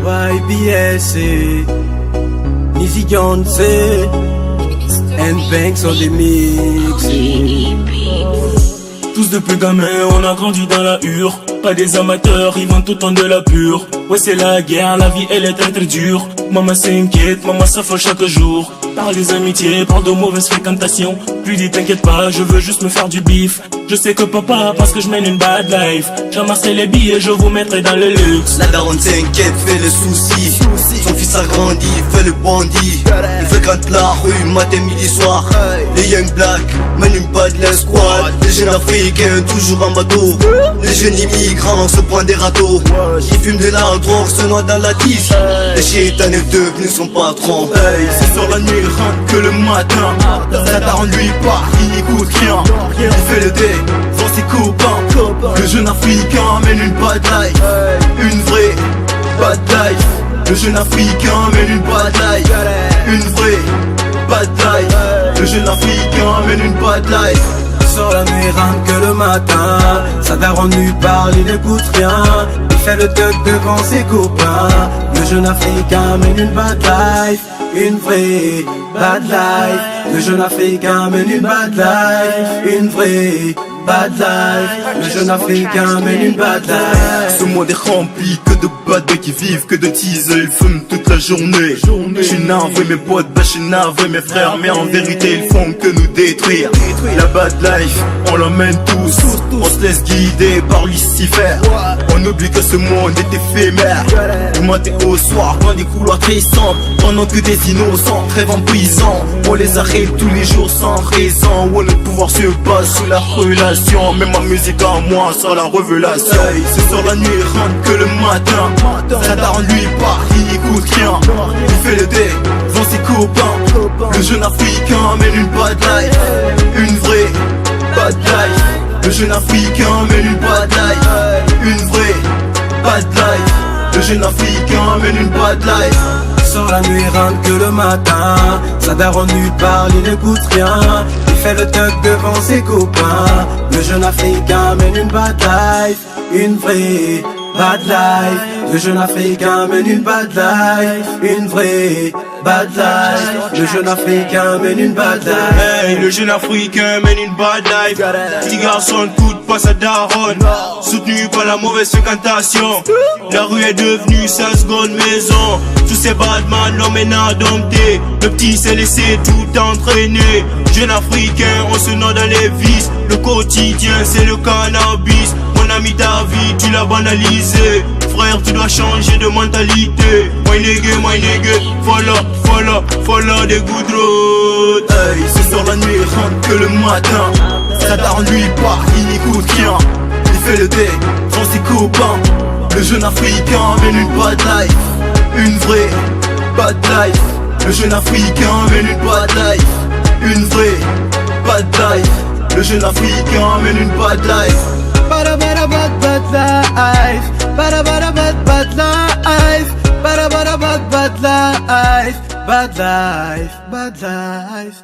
by BSC, Easy Beyoncé, and Banks on the mix. Tous depuis gamin, on a grandi dans la hure. Pas des amateurs, ils vendent tout le temps de la pure. Ouais, c'est la guerre, la vie elle est très très dure. Maman s'inquiète, maman s'affole chaque jour. Parle des amitiés, parle de mauvaises fréquentations. Puis dis t'inquiète pas, je veux juste me faire du bif. Je sais que papa pense que je mène une bad life. J'amasserai les billets, je vous mettrai dans le luxe. La daronne s'inquiète, fait le souci. Son fils a grandi, fait le bandit. Il fréquente la rue, matin, midi, soir. Les young black mènent une bad life squad. Les jeunes africains toujours en bateau. Les jeunes immigrants se prennent des râteaux. Ils fument de la drogue, se noient dans la tige. Les chétans est devenu son patron. C'est sur la nuit, il rentre que le matin. La daronne lui part, il n'écoute rien. Il fait le dé, sans ses copains. Le jeune africain mène une bad life. Une vraie bad life. Le jeune africain mène une bad life. Une vraie bad life. Le jeune africain mène une bad life. Sur la nuit rentre que le matin. Sa daronne lui parle, il n'écoute rien. Il fait le tuck devant ses copains. Le jeune africain mène une bad life. Une vraie bad life. Le jeune africain mène une bad life. Une vraie bad life. Le jeune africain mène une bad life. Ce monde est rempli que de bad boys qui vivent que de teasers, ils fument toute la journée. Je suis navré mes potes, bah je suis navré mes frères. Mais en vérité ils font que nous détruire. La bad life, on l'emmène tous. On se laisse guider par Lucifer. On oublie que ce monde est éphémère. Du matin au soir, dans des couloirs très sombres. Pendant que des innocents rêvent en prison. On les arrête tous les jours sans raison. Où le pouvoir se base sur la relation. Mais ma musique à moi sans la révélation. C'est sur la nuit, il rentre que le matin. La daronne lui part, il n'écoute rien. Il fait le dé, devant ses copains. Le jeune africain mène une bad life. Une vraie bad life. Le jeune africain mène une bad life. Une vraie bad life. Le jeune africain mène une bad life. Sur la nuit rentre que le matin. Sa daronne lui parle, il n'écoute rien. Il fait le tuck devant ses copains. Le jeune africain mène une bad life. Une vraie bad life. Le jeune africain mène une bad life. Une vraie bad life. Le jeune africain mène une bad life. Hey, le jeune africain mène une bad life. Petit garçon coûte pas sa daronne. Soutenu par la mauvaise fréquentation. La rue est devenue sa seconde maison. Tous ces badman l'emmènent à dompter. Le petit s'est laissé tout entraîner. Jeune africain, on se noie dans les vices. Le quotidien c'est le cannabis. Mon ami, ta vie tu l'as banalisé. Frère, tu dois changer de mentalité. My nigga, follow des good roads. Hey, c'est sur la nuit, il rentre que le matin. Sa daronne lui part, il n'écoute rien. Il fait le dé, devant ses copains. Le jeune africain mène une bad life. Une vraie bad life. Le jeune africain mène une bad life. Une vraie bad life. Le jeune africain mène une bad life. Bada bada bad life. Bada bada bad life. Bada bada bad life. Bad life.